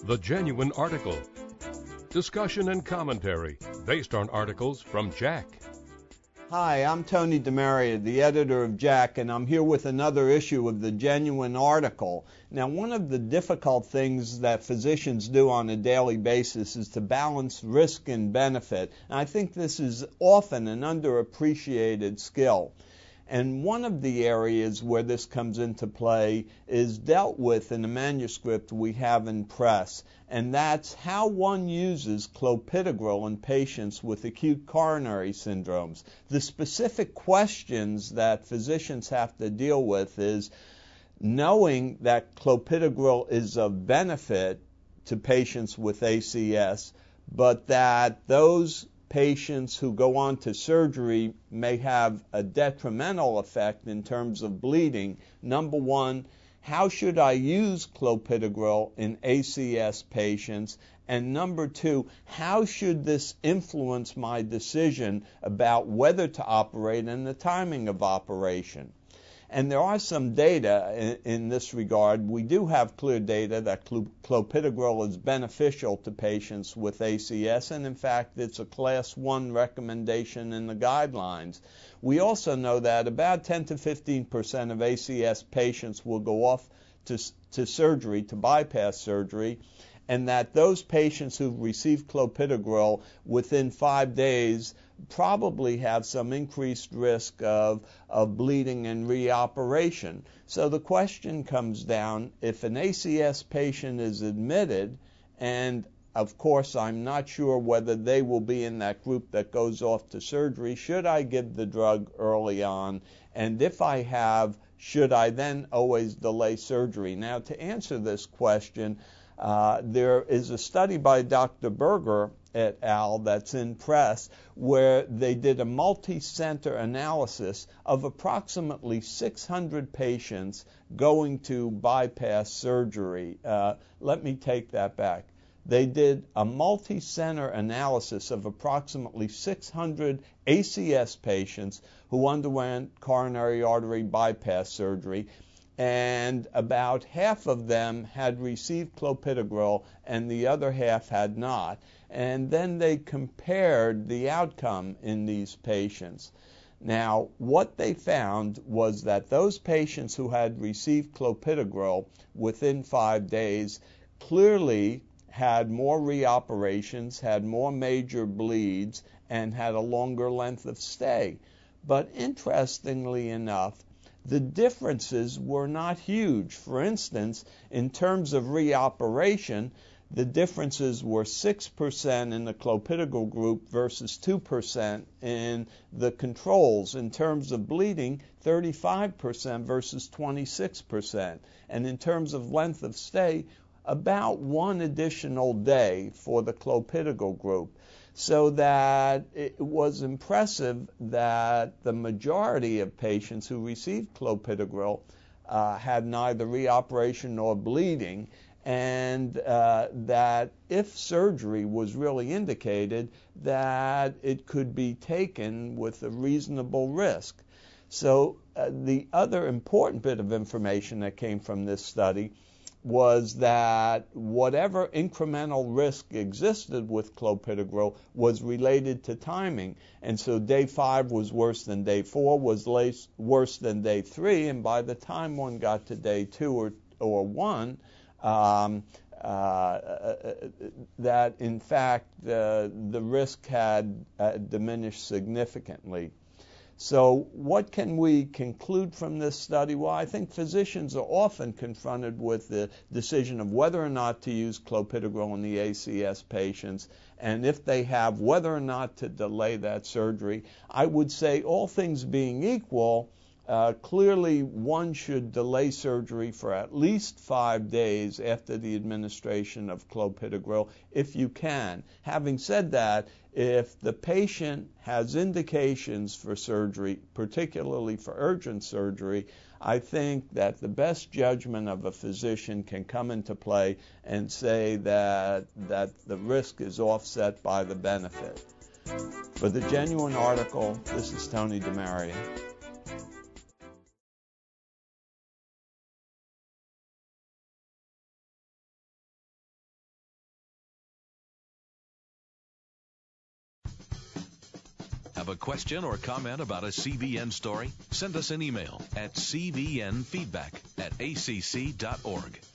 The Genuine Article. Discussion and commentary based on articles from JACC. Hi, I'm Tony DeMaria, the editor of JACC, and I'm here with another issue of the Genuine Article. Now, one of the difficult things that physicians do on a daily basis is to balance risk and benefit. And I think this is often an underappreciated skill. And one of the areas where this comes into play is dealt with in a manuscript we have in press, and that's how one uses clopidogrel in patients with acute coronary syndromes. The specific questions that physicians have to deal with is knowing that clopidogrel is of benefit to patients with ACS, but that those patients who go on to surgery may have a detrimental effect in terms of bleeding. Number one, how should I use clopidogrel in ACS patients? And number two, how should this influence my decision about whether to operate and the timing of operation? And there are some data in this regard. We do have clear data that clopidogrel is beneficial to patients with ACS, and in fact, it's a Class 1 recommendation in the guidelines. We also know that about 10 to 15% of ACS patients will go off to surgery, to bypass surgery, and that those patients who receive clopidogrel within 5 days probably have some increased risk of bleeding and reoperation. So the question comes down, if an ACS patient is admitted, and of course I'm not sure whether they will be in that group that goes off to surgery, should I give the drug early on? And if I have, should I then always delay surgery? Now, to answer this question, there is a study by Dr. Berger et al. That's in press where they did a multi-center analysis of approximately 600 patients going to bypass surgery. Let me take that back. They did a multi-center analysis of approximately 600 ACS patients who underwent coronary artery bypass surgery, and about half of them had received clopidogrel and the other half had not. And then they compared the outcome in these patients. Now, what they found was that those patients who had received clopidogrel within 5 days clearly had more reoperations, had more major bleeds, and had a longer length of stay. But interestingly enough, the differences were not huge. For instance, in terms of reoperation, the differences were 6% in the clopidogrel group versus 2% in the controls. In terms of bleeding, 35% versus 26%. And in terms of length of stay, about 1 additional day for the clopidogrel group. So that it was impressive that the majority of patients who received clopidogrel had neither reoperation nor bleeding, and that if surgery was really indicated, that it could be taken with a reasonable risk. So the other important bit of information that came from this study was that whatever incremental risk existed with clopidogrel was related to timing. And so day 5 was worse than day 4, was worse than day 3, and by the time one got to day 2 or 1, that in fact the risk had diminished significantly. So what can we conclude from this study? Well, I think physicians are often confronted with the decision of whether or not to use clopidogrel in the ACS patients, and if they have, whether or not to delay that surgery. I would say, all things being equal, clearly one should delay surgery for at least 5 days after the administration of clopidogrel if you can. Having said that, if the patient has indications for surgery, particularly for urgent surgery, I think that the best judgment of a physician can come into play and say that the risk is offset by the benefit. For the Genuine Article, this is Tony DeMaria. Have a question or comment about a CVN story? Send us an email at cvnfeedback@acc.org.